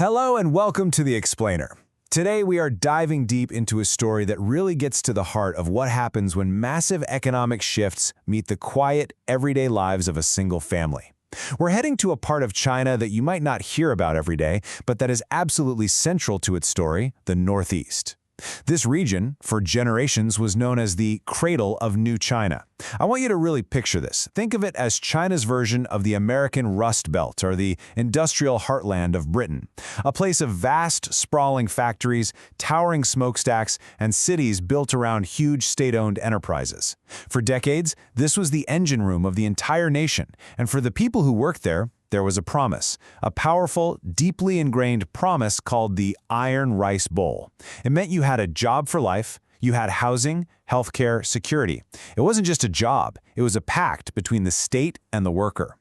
Hello and welcome to The Explainer. Today we are diving deep into a story that really gets to the heart of what happens when massive economic shifts meet the quiet, everyday lives of a single family. We're heading to a part of China that you might not hear about every day, but that is absolutely central to its story, the Northeast. This region, for generations, was known as the cradle of New China. I want you to really picture this. Think of it as China's version of the American Rust Belt, or the industrial heartland of Britain. A place of vast, sprawling factories, towering smokestacks, and cities built around huge state-owned enterprises. For decades, this was the engine room of the entire nation, and for the people who worked there was a promise, a powerful, deeply ingrained promise called the Iron Rice Bowl. It meant you had a job for life, you had housing, healthcare, security. It wasn't just a job, it was a pact between the state and the worker.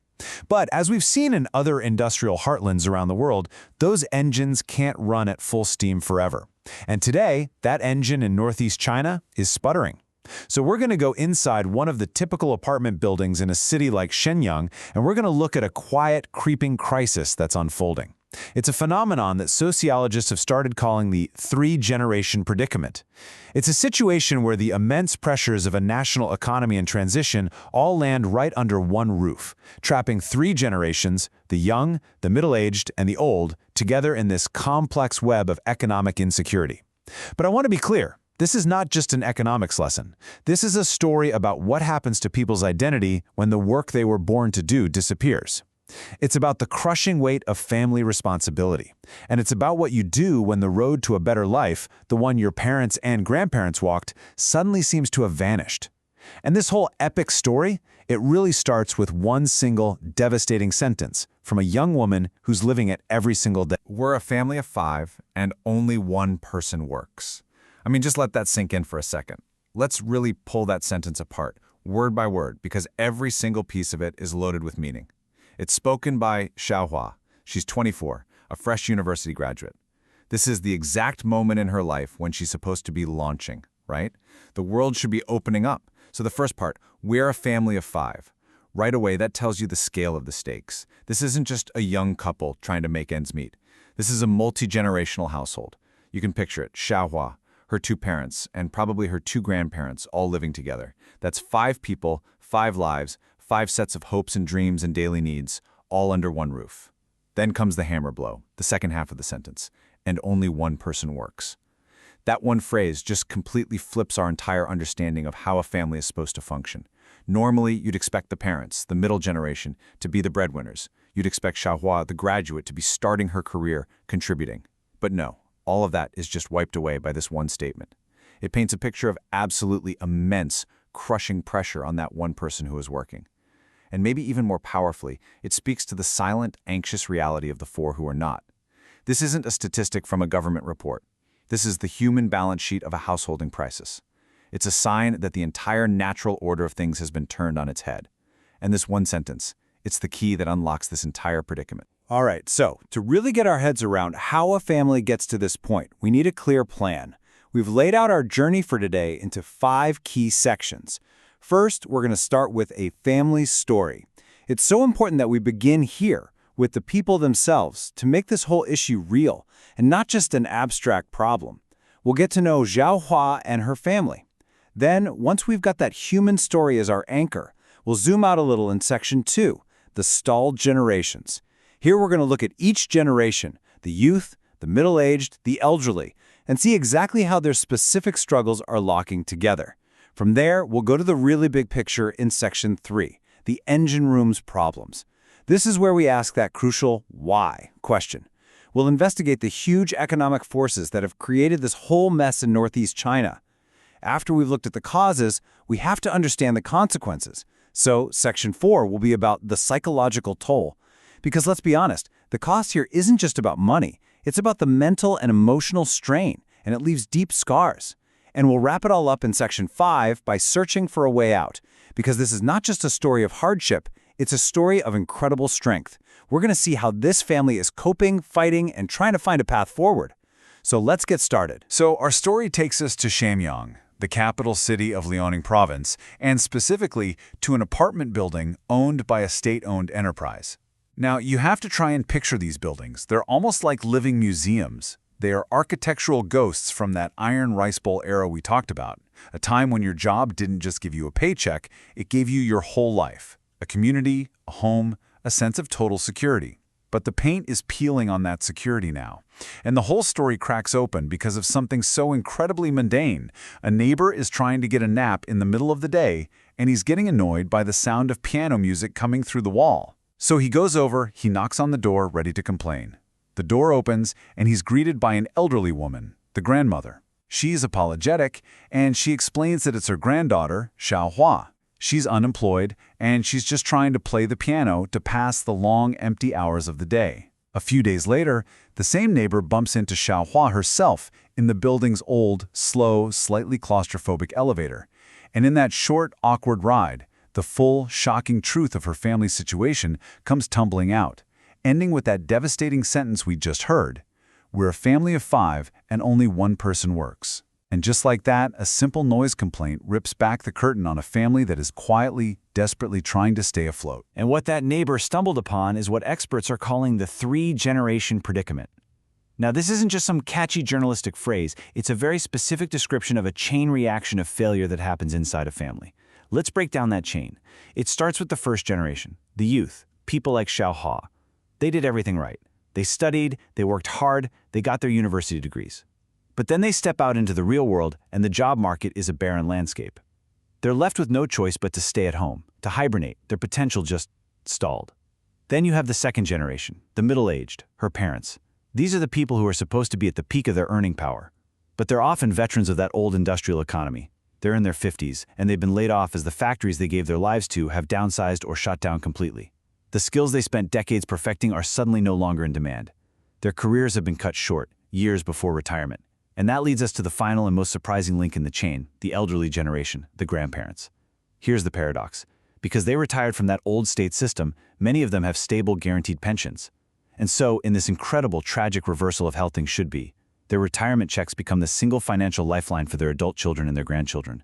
But as we've seen in other industrial heartlands around the world, those engines can't run at full steam forever. And today, that engine in Northeast China is sputtering. So we're going to go inside one of the typical apartment buildings in a city like Shenyang, and we're going to look at a quiet, creeping crisis that's unfolding. It's a phenomenon that sociologists have started calling the three-generation predicament. It's a situation where the immense pressures of a national economy in transition all land right under one roof, trapping three generations, the young, the middle-aged, and the old, together in this complex web of economic insecurity. But I want to be clear. This is not just an economics lesson. This is a story about what happens to people's identity when the work they were born to do disappears. It's about the crushing weight of family responsibility. And it's about what you do when the road to a better life, the one your parents and grandparents walked, suddenly seems to have vanished. And this whole epic story, it really starts with one single devastating sentence from a young woman who's living it every single day. We're a family of 5, and only one person works. I mean, just let that sink in for a second. Let's really pull that sentence apart, word by word, because every single piece of it is loaded with meaning. It's spoken by Xiaohua. She's 24, a fresh university graduate. This is the exact moment in her life when she's supposed to be launching, right? The world should be opening up. So the first part, we're a family of 5. Right away, that tells you the scale of the stakes. This isn't just a young couple trying to make ends meet. This is a multi-generational household. You can picture it, Xiaohua, her 2 parents, and probably her 2 grandparents all living together. That's 5 people, 5 lives, 5 sets of hopes and dreams and daily needs, all under one roof. Then comes the hammer blow, the second half of the sentence, and only one person works. That one phrase just completely flips our entire understanding of how a family is supposed to function. Normally, you'd expect the parents, the middle generation, to be the breadwinners. You'd expect Xiaohua, the graduate, to be starting her career, contributing. But no. All of that is just wiped away by this one statement. It paints a picture of absolutely immense, crushing pressure on that one person who is working. And maybe even more powerfully, it speaks to the silent, anxious reality of the 4 who are not. This isn't a statistic from a government report. This is the human balance sheet of a household in crisis. It's a sign that the entire natural order of things has been turned on its head. And this one sentence, it's the key that unlocks this entire predicament. All right, so to really get our heads around how a family gets to this point, we need a clear plan. We've laid out our journey for today into 5 key sections. First, we're going to start with a family story. It's so important that we begin here with the people themselves to make this whole issue real and not just an abstract problem. We'll get to know Xiaohua and her family. Then, once we've got that human story as our anchor, we'll zoom out a little in section 2, the stalled generations. Here we're going to look at each generation, the youth, the middle-aged, the elderly, and see exactly how their specific struggles are locking together. From there, we'll go to the really big picture in section 3, the engine room's problems. This is where we ask that crucial why question. We'll investigate the huge economic forces that have created this whole mess in Northeast China. After we've looked at the causes, we have to understand the consequences. So section 4 will be about the psychological toll. Because let's be honest, the cost here isn't just about money. It's about the mental and emotional strain, and it leaves deep scars. And we'll wrap it all up in section 5 by searching for a way out. Because this is not just a story of hardship, it's a story of incredible strength. We're going to see how this family is coping, fighting, and trying to find a path forward. So let's get started. So our story takes us to Shenyang, the capital city of Liaoning Province, and specifically to an apartment building owned by a state-owned enterprise. Now, you have to try and picture these buildings. They're almost like living museums. They are architectural ghosts from that iron rice bowl era we talked about, a time when your job didn't just give you a paycheck, it gave you your whole life, a community, a home, a sense of total security. But the paint is peeling on that security now. And the whole story cracks open because of something so incredibly mundane. A neighbor is trying to get a nap in the middle of the day, and he's getting annoyed by the sound of piano music coming through the wall. So he goes over, he knocks on the door, ready to complain. The door opens, and he's greeted by an elderly woman, the grandmother. She's apologetic, and she explains that it's her granddaughter, Xiaohua. She's unemployed, and she's just trying to play the piano to pass the long, empty hours of the day. A few days later, the same neighbor bumps into Xiaohua herself in the building's old, slow, slightly claustrophobic elevator. And in that short, awkward ride, the full, shocking truth of her family's situation comes tumbling out, ending with that devastating sentence we just heard. We're a family of 5 and only one person works. And just like that, a simple noise complaint rips back the curtain on a family that is quietly, desperately trying to stay afloat. And what that neighbor stumbled upon is what experts are calling the 3-generation predicament. Now, this isn't just some catchy journalistic phrase, it's a very specific description of a chain reaction of failure that happens inside a family. Let's break down that chain. It starts with the first generation, the youth, people like Xiaohua. They did everything right. They studied, they worked hard, they got their university degrees. But then they step out into the real world, and the job market is a barren landscape. They're left with no choice but to stay at home, to hibernate, their potential just stalled. Then you have the second generation, the middle-aged, her parents. These are the people who are supposed to be at the peak of their earning power. But they're often veterans of that old industrial economy. They're in their 50s, and they've been laid off as the factories they gave their lives to have downsized or shut down completely. The skills they spent decades perfecting are suddenly no longer in demand. Their careers have been cut short, years before retirement. And that leads us to the final and most surprising link in the chain, the elderly generation, the grandparents. Here's the paradox. Because they retired from that old state system, many of them have stable, guaranteed pensions. And so, in this incredible, tragic reversal of how things should be, their retirement checks become the single financial lifeline for their adult children and their grandchildren.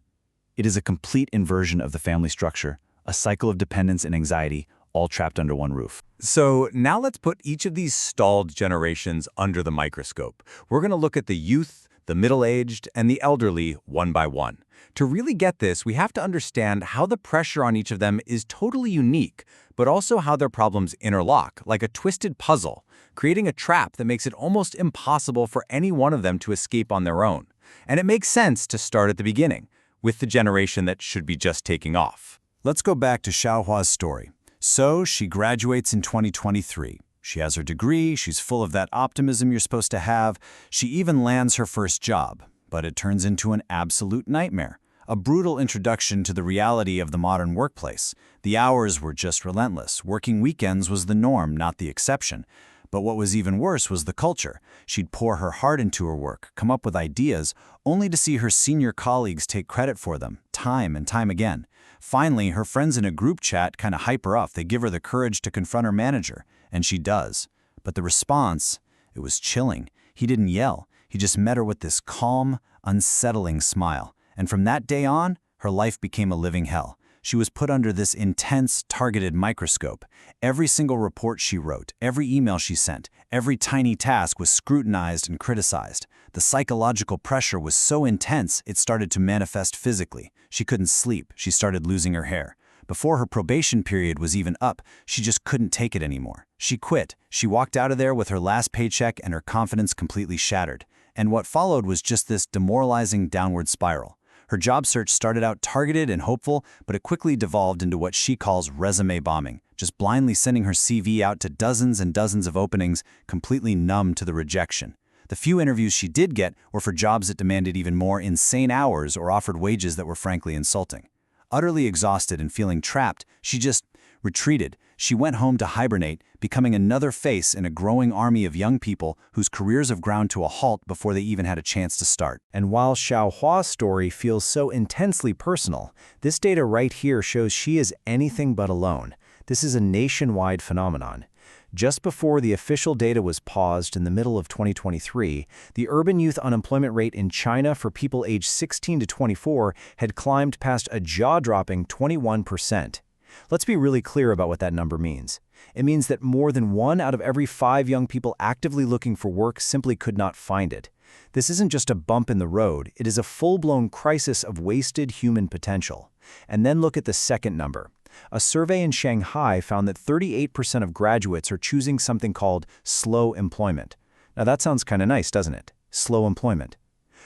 It is a complete inversion of the family structure, a cycle of dependence and anxiety, all trapped under one roof. So now let's put each of these stalled generations under the microscope. We're going to look at the youth, the middle-aged, and the elderly one by one. To really get this, we have to understand how the pressure on each of them is totally unique, but also how their problems interlock, like a twisted puzzle, creating a trap that makes it almost impossible for any one of them to escape on their own. And it makes sense to start at the beginning, with the generation that should be just taking off. Let's go back to Xiaohua's story. So, she graduates in 2023. She has her degree, she's full of that optimism you're supposed to have. She even lands her first job. But it turns into an absolute nightmare. A brutal introduction to the reality of the modern workplace. The hours were just relentless. Working weekends was the norm, not the exception. But what was even worse was the culture. She'd pour her heart into her work, come up with ideas, only to see her senior colleagues take credit for them, time and time again. Finally, her friends in a group chat kind of hype her up. They give her the courage to confront her manager, and she does. But the response, it was chilling. He didn't yell. He just met her with this calm, unsettling smile. And from that day on, her life became a living hell. She was put under this intense, targeted microscope. Every single report she wrote, every email she sent, every tiny task was scrutinized and criticized. The psychological pressure was so intense, it started to manifest physically. She couldn't sleep. She started losing her hair. Before her probation period was even up, she just couldn't take it anymore. She quit. She walked out of there with her last paycheck and her confidence completely shattered. And what followed was just this demoralizing downward spiral. Her job search started out targeted and hopeful, but it quickly devolved into what she calls resume bombing, just blindly sending her CV out to dozens and dozens of openings, completely numb to the rejection. The few interviews she did get were for jobs that demanded even more insane hours or offered wages that were frankly insulting. Utterly exhausted and feeling trapped, she just retreated. She went home to hibernate, becoming another face in a growing army of young people whose careers have ground to a halt before they even had a chance to start. And while Xiaohua's story feels so intensely personal, this data right here shows she is anything but alone. This is a nationwide phenomenon. Just before the official data was paused in the middle of 2023, the urban youth unemployment rate in China for people aged 16 to 24 had climbed past a jaw-dropping 21%. Let's be really clear about what that number means. It means that more than 1 out of every 5 young people actively looking for work simply could not find it. This isn't just a bump in the road, it is a full-blown crisis of wasted human potential. And then look at the second number. A survey in Shanghai found that 38% of graduates are choosing something called slow employment. Now that sounds kind of nice, doesn't it? Slow employment.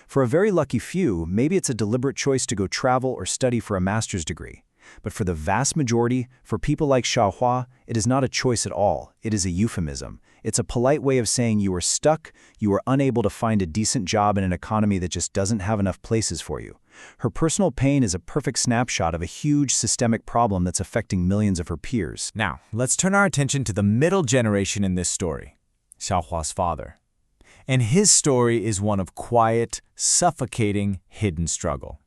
For a very lucky few, maybe it's a deliberate choice to go travel or study for a master's degree. But for the vast majority, for people like Xiaohua, it is not a choice at all. It is a euphemism. It's a polite way of saying you are stuck, you are unable to find a decent job in an economy that just doesn't have enough places for you. Her personal pain is a perfect snapshot of a huge systemic problem that's affecting millions of her peers. Now, let's turn our attention to the middle generation in this story, Xiaohua's father. And his story is one of quiet, suffocating, hidden struggle.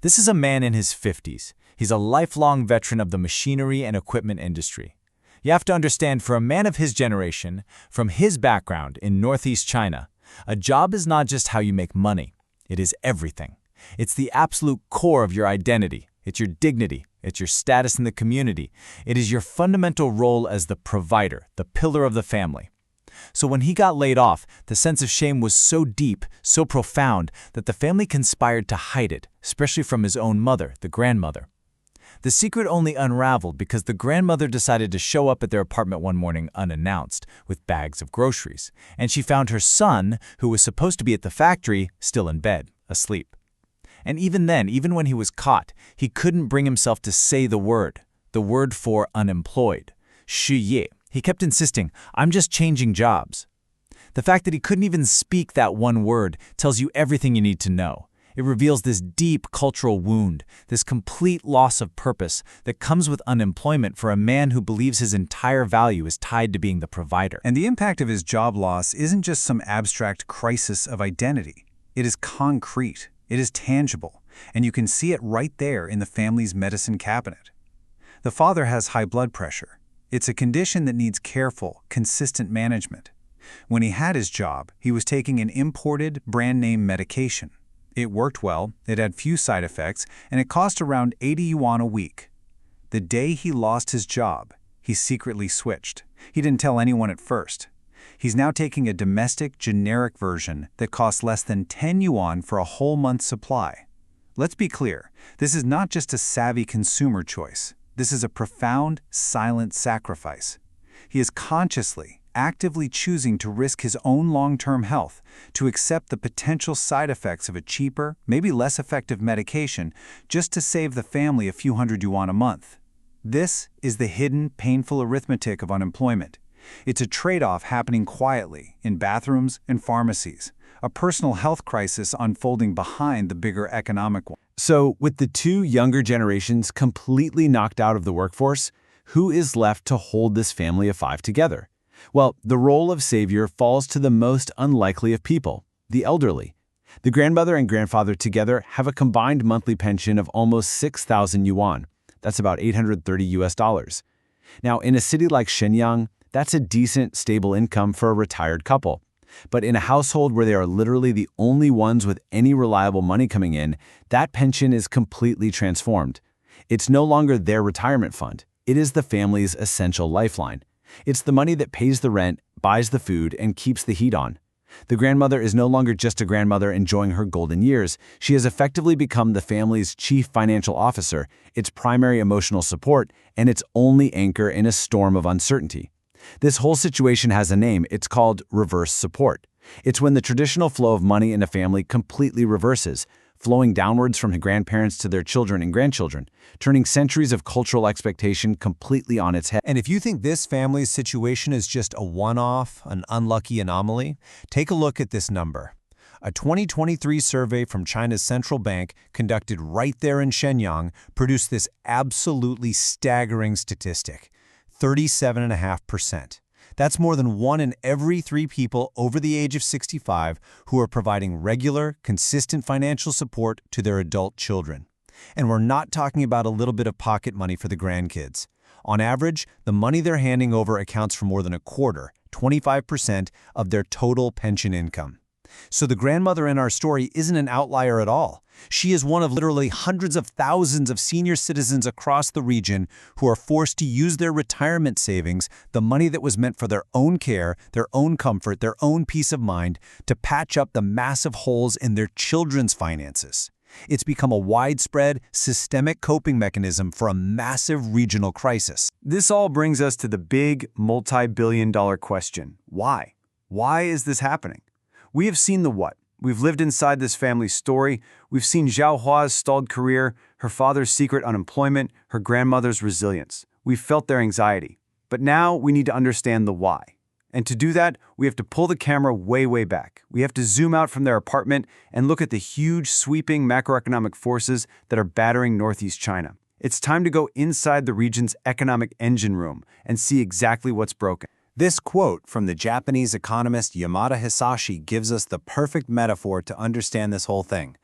This is a man in his 50s. He's a lifelong veteran of the machinery and equipment industry. You have to understand, for a man of his generation, from his background in Northeast China, a job is not just how you make money. It is everything. It's the absolute core of your identity. It's your dignity. It's your status in the community. It is your fundamental role as the provider, the pillar of the family. So when he got laid off, the sense of shame was so deep, so profound, that the family conspired to hide it, especially from his own mother, the grandmother. The secret only unraveled because the grandmother decided to show up at their apartment one morning unannounced, with bags of groceries, and she found her son, who was supposed to be at the factory, still in bed, asleep. And even then, even when he was caught, he couldn't bring himself to say the word for unemployed, 失业. He kept insisting, "I'm just changing jobs." The fact that he couldn't even speak that one word tells you everything you need to know. It reveals this deep cultural wound, this complete loss of purpose that comes with unemployment for a man who believes his entire value is tied to being the provider. And the impact of his job loss isn't just some abstract crisis of identity. It is concrete, it is tangible, and you can see it right there in the family's medicine cabinet. The father has high blood pressure. It's a condition that needs careful, consistent management. When he had his job, he was taking an imported, brand-name medication. It worked well, it had few side effects, and it cost around 80 yuan a week. The day he lost his job, he secretly switched. He didn't tell anyone at first. He's now taking a domestic, generic version that costs less than 10 yuan for a whole month's supply. Let's be clear, this is not just a savvy consumer choice. This is a profound, silent sacrifice. He is consciously, actively choosing to risk his own long-term health, to accept the potential side effects of a cheaper, maybe less effective medication, just to save the family a few hundred yuan a month. This is the hidden, painful arithmetic of unemployment. It's a trade-off happening quietly, in bathrooms and pharmacies, a personal health crisis unfolding behind the bigger economic one. So, with the two younger generations completely knocked out of the workforce, who is left to hold this family of 5 together? Well, the role of savior falls to the most unlikely of people, the elderly. The grandmother and grandfather together have a combined monthly pension of almost 6,000 yuan. That's about $830. Now, in a city like Shenyang, that's a decent, stable income for a retired couple. But in a household where they are literally the only ones with any reliable money coming in, that pension is completely transformed. It's no longer their retirement fund. It is the family's essential lifeline. It's the money that pays the rent, buys the food, and keeps the heat on. The grandmother is no longer just a grandmother enjoying her golden years. She has effectively become the family's chief financial officer, its primary emotional support, and its only anchor in a storm of uncertainty. This whole situation has a name. It's called reverse support. It's when the traditional flow of money in a family completely reverses, flowing downwards from grandparents to their children and grandchildren, turning centuries of cultural expectation completely on its head. And if you think this family's situation is just a one-off, an unlucky anomaly, take a look at this number. A 2023 survey from China's central bank, conducted right there in Shenyang, produced this absolutely staggering statistic: 37.5%. That's more than 1 in every 3 people over the age of 65 who are providing regular, consistent financial support to their adult children. And we're not talking about a little bit of pocket money for the grandkids. On average, the money they're handing over accounts for more than a quarter, 25%, of their total pension income. So the grandmother in our story isn't an outlier at all. She is one of literally hundreds of thousands of senior citizens across the region who are forced to use their retirement savings, the money that was meant for their own care, their own comfort, their own peace of mind, to patch up the massive holes in their children's finances. It's become a widespread, systemic coping mechanism for a massive regional crisis. This all brings us to the big, multi-billion-dollar question. Why? Why is this happening? We have seen the what. We've lived inside this family's story. We've seen Zhao Hua's stalled career, her father's secret unemployment, her grandmother's resilience. We've felt their anxiety. But now we need to understand the why. And to do that, we have to pull the camera way, way back. We have to zoom out from their apartment and look at the huge, sweeping macroeconomic forces that are battering Northeast China. It's time to go inside the region's economic engine room and see exactly what's broken. This quote from the Japanese economist Yamada Hisashi gives us the perfect metaphor to understand this whole thing.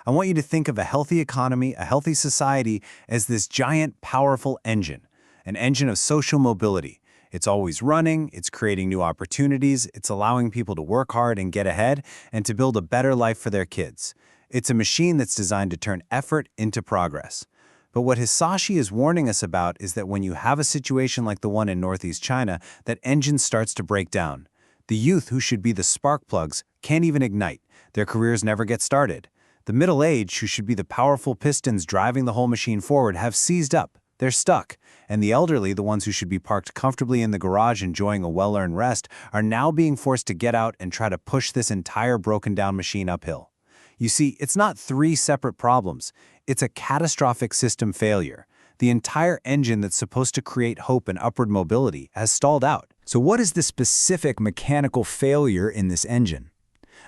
I want you to think of a healthy economy, a healthy society, as this giant, powerful engine, an engine of social mobility. It's always running, it's creating new opportunities, it's allowing people to work hard and get ahead, and to build a better life for their kids. It's a machine that's designed to turn effort into progress. But what Hisashi is warning us about is that when you have a situation like the one in Northeast China, that engine starts to break down. The youth, who should be the spark plugs, can't even ignite. Their careers never get started. The middle-aged, who should be the powerful pistons driving the whole machine forward, have seized up. They're stuck. And the elderly, the ones who should be parked comfortably in the garage enjoying a well-earned rest, are now being forced to get out and try to push this entire broken-down machine uphill. You see, it's not three separate problems. It's a catastrophic system failure. The entire engine that's supposed to create hope and upward mobility has stalled out. So what is the specific mechanical failure in this engine?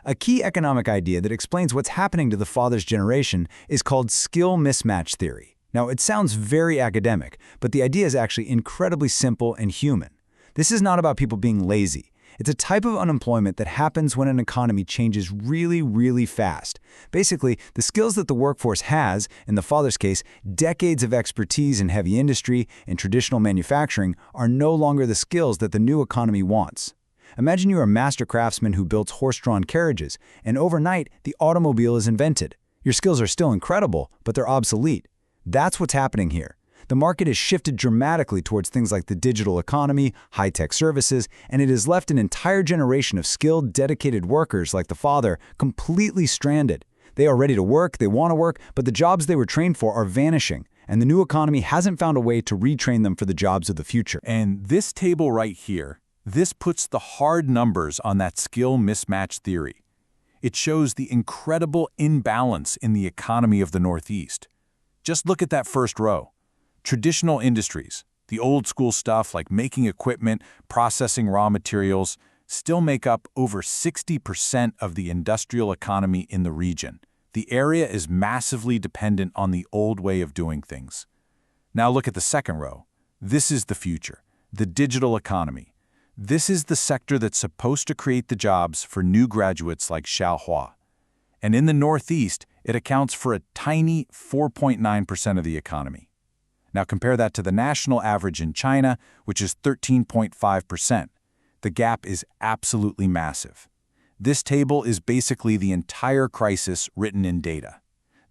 A key economic idea that explains what's happening to the father's generation is called skill mismatch theory. Now, it sounds very academic, but the idea is actually incredibly simple and human. This is not about people being lazy. It's a type of unemployment that happens when an economy changes really, really fast. Basically, the skills that the workforce has, in the father's case, decades of expertise in heavy industry and traditional manufacturing, are no longer the skills that the new economy wants. Imagine you're a master craftsman who builds horse-drawn carriages, and overnight, the automobile is invented. Your skills are still incredible, but they're obsolete. That's what's happening here. The market has shifted dramatically towards things like the digital economy, high-tech services, and it has left an entire generation of skilled, dedicated workers like the father completely stranded. They are ready to work, they want to work, but the jobs they were trained for are vanishing, and the new economy hasn't found a way to retrain them for the jobs of the future. And this table right here, this puts the hard numbers on that skill mismatch theory. It shows the incredible imbalance in the economy of the Northeast. Just look at that first row. Traditional industries, the old school stuff like making equipment, processing raw materials, still make up over 60% of the industrial economy in the region. The area is massively dependent on the old way of doing things. Now look at the second row. This is the future, the digital economy. This is the sector that's supposed to create the jobs for new graduates like Zhao Hua. And in the Northeast, it accounts for a tiny 4.9% of the economy. Now compare that to the national average in China, which is 13.5%. The gap is absolutely massive. This table is basically the entire crisis written in data.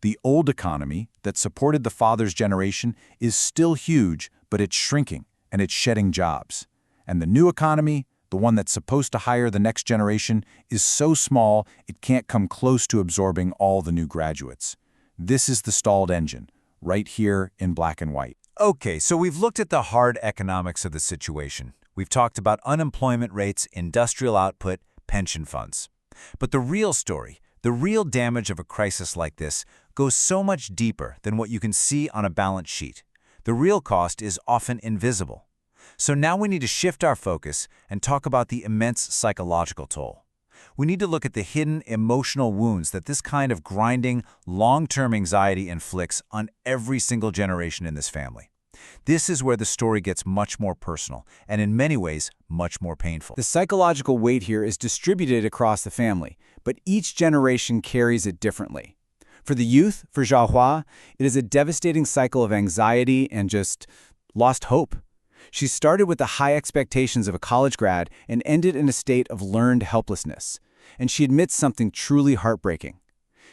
The old economy that supported the father's generation is still huge, but it's shrinking and it's shedding jobs. And the new economy, the one that's supposed to hire the next generation, is so small it can't come close to absorbing all the new graduates. This is the stalled engine, right here in black and white. Okay, so we've looked at the hard economics of the situation. We've talked about unemployment rates, industrial output, pension funds. But the real story, the real damage of a crisis like this, goes so much deeper than what you can see on a balance sheet. The real cost is often invisible. So now we need to shift our focus and talk about the immense psychological toll. We need to look at the hidden emotional wounds that this kind of grinding, long-term anxiety inflicts on every single generation in this family. This is where the story gets much more personal, and in many ways, much more painful. The psychological weight here is distributed across the family, but each generation carries it differently. For the youth, for Zhao Hua, it is a devastating cycle of anxiety and just lost hope. She started with the high expectations of a college grad and ended in a state of learned helplessness. And she admits something truly heartbreaking.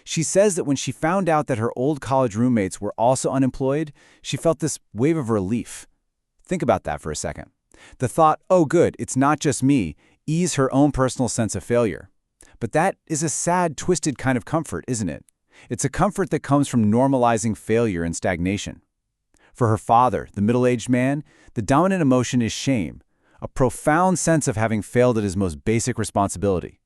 She says that when she found out that her old college roommates were also unemployed, she felt this wave of relief. Think about that for a second. The thought, oh good, it's not just me, eased her own personal sense of failure. But that is a sad, twisted kind of comfort, isn't it? It's a comfort that comes from normalizing failure and stagnation. For her father, the middle-aged man, the dominant emotion is shame, a profound sense of having failed at his most basic responsibility.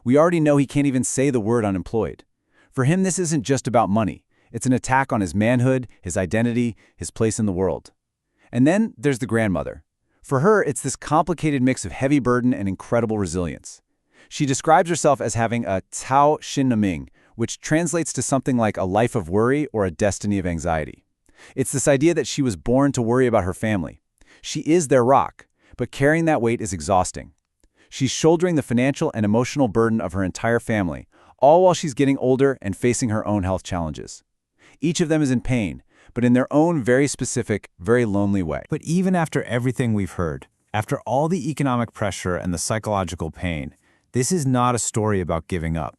We already know he can't even say the word unemployed. For him, this isn't just about money. It's an attack on his manhood, his identity, his place in the world. And then there's the grandmother. For her, it's this complicated mix of heavy burden and incredible resilience. She describes herself as having a Tao Xin Naming, which translates to something like a life of worry or a destiny of anxiety. It's this idea that she was born to worry about her family. She is their rock, but carrying that weight is exhausting. She's shouldering the financial and emotional burden of her entire family, all while she's getting older and facing her own health challenges. Each of them is in pain, but in their own very specific, very lonely way. But even after everything we've heard, after all the economic pressure and the psychological pain, this is not a story about giving up.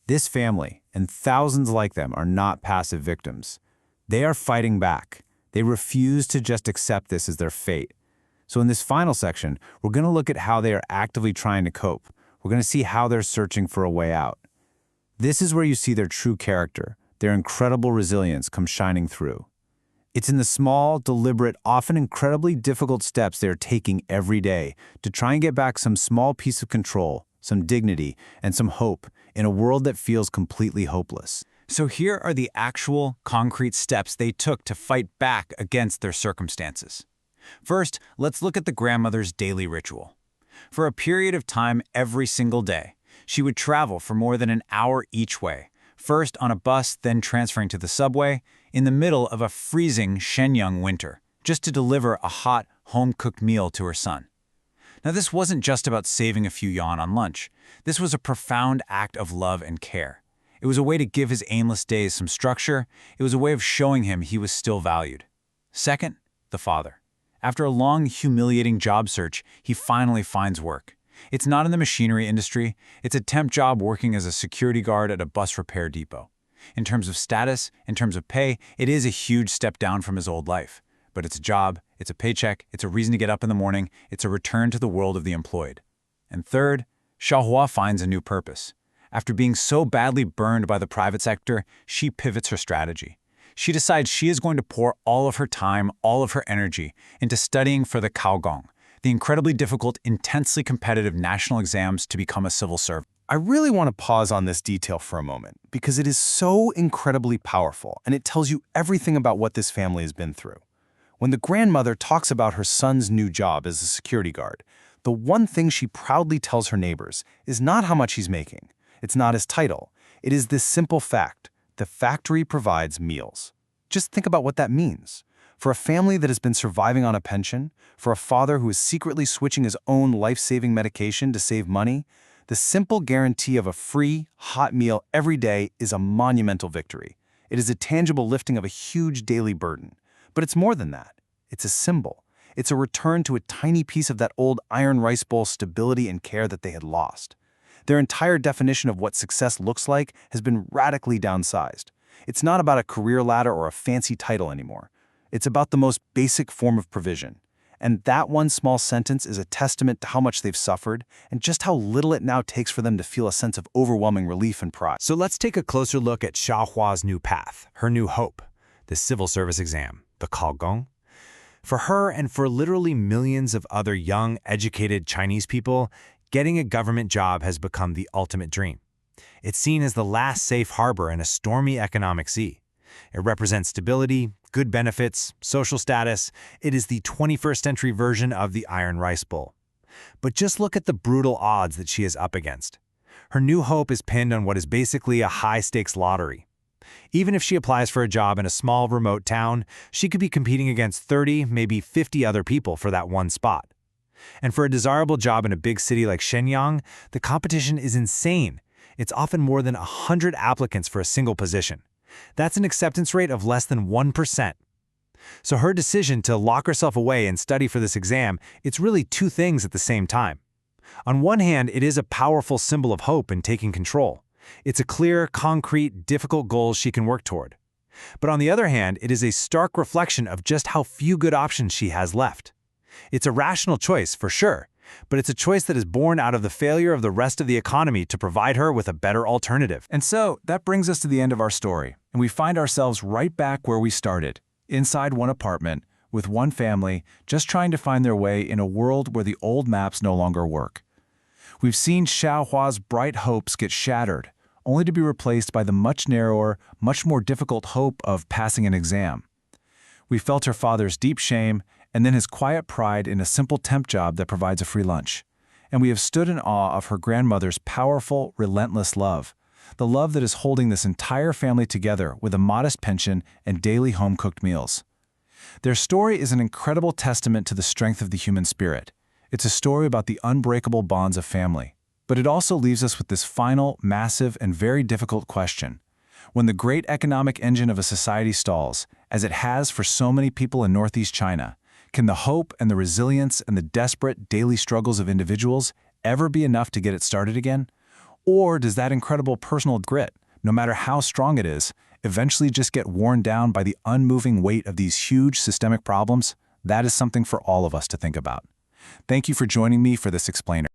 This family, and thousands like them, are not passive victims. They are fighting back. They refuse to just accept this as their fate. So in this final section, we're going to look at how they are actively trying to cope. We're going to see how they're searching for a way out. This is where you see their true character, their incredible resilience come shining through. It's in the small, deliberate, often incredibly difficult steps they are taking every day to try and get back some small piece of control, some dignity, and some hope in a world that feels completely hopeless. So here are the actual, concrete steps they took to fight back against their circumstances. First, let's look at the grandmother's daily ritual. For a period of time every single day, she would travel for more than an hour each way, first on a bus, then transferring to the subway, in the middle of a freezing Shenyang winter, just to deliver a hot, home-cooked meal to her son. Now, this wasn't just about saving a few yuan on lunch. This was a profound act of love and care. It was a way to give his aimless days some structure. It was a way of showing him he was still valued. Second, the father. After a long, humiliating job search, he finally finds work. It's not in the machinery industry. It's a temp job working as a security guard at a bus repair depot. In terms of status, in terms of pay, it is a huge step down from his old life. But it's a job, it's a paycheck, it's a reason to get up in the morning, it's a return to the world of the employed. And third, Xiaohua finds a new purpose. After being so badly burned by the private sector, she pivots her strategy. She decides she is going to pour all of her time, all of her energy, into studying for the Kaogong, the incredibly difficult, intensely competitive national exams to become a civil servant. I really want to pause on this detail for a moment because it is so incredibly powerful and it tells you everything about what this family has been through. When the grandmother talks about her son's new job as a security guard, the one thing she proudly tells her neighbors is not how much he's making. It's not his title. It is this simple fact: the factory provides meals. Just think about what that means. For a family that has been surviving on a pension, for a father who is secretly switching his own life-saving medication to save money, the simple guarantee of a free, hot meal every day is a monumental victory. It is a tangible lifting of a huge daily burden. But it's more than that. It's a symbol. It's a return to a tiny piece of that old iron rice bowl stability and care that they had lost. Their entire definition of what success looks like has been radically downsized. It's not about a career ladder or a fancy title anymore. It's about the most basic form of provision. And that one small sentence is a testament to how much they've suffered and just how little it now takes for them to feel a sense of overwhelming relief and pride. So let's take a closer look at Xiaohua's new path, her new hope, the civil service exam, the Kaogong. For her and for literally millions of other young, educated Chinese people, getting a government job has become the ultimate dream. It's seen as the last safe harbor in a stormy economic sea. It represents stability, good benefits, social status. It is the 21st century version of the iron rice bowl. But just look at the brutal odds that she is up against. Her new hope is pinned on what is basically a high-stakes lottery. Even if she applies for a job in a small, remote town, she could be competing against 30, maybe 50 other people for that one spot. And for a desirable job in a big city like Shenyang, the competition is insane. It's often more than 100 applicants for a single position. That's an acceptance rate of less than 1%. So her decision to lock herself away and study for this exam, it's really two things at the same time. On one hand, it is a powerful symbol of hope and taking control. It's a clear, concrete, difficult goal she can work toward. But on the other hand, it is a stark reflection of just how few good options she has left. It's a rational choice, for sure, but it's a choice that is born out of the failure of the rest of the economy to provide her with a better alternative. And so, that brings us to the end of our story, and we find ourselves right back where we started, inside one apartment, with one family, just trying to find their way in a world where the old maps no longer work. We've seen Xiaohua's bright hopes get shattered, only to be replaced by the much narrower, much more difficult hope of passing an exam. We felt her father's deep shame, and then his quiet pride in a simple temp job that provides a free lunch. And we have stood in awe of her grandmother's powerful, relentless love, the love that is holding this entire family together with a modest pension and daily home-cooked meals. Their story is an incredible testament to the strength of the human spirit. It's a story about the unbreakable bonds of family. But it also leaves us with this final, massive, and very difficult question. When the great economic engine of a society stalls, as it has for so many people in Northeast China, can the hope and the resilience and the desperate daily struggles of individuals ever be enough to get it started again? Or does that incredible personal grit, no matter how strong it is, eventually just get worn down by the unmoving weight of these huge systemic problems? That is something for all of us to think about. Thank you for joining me for this explainer.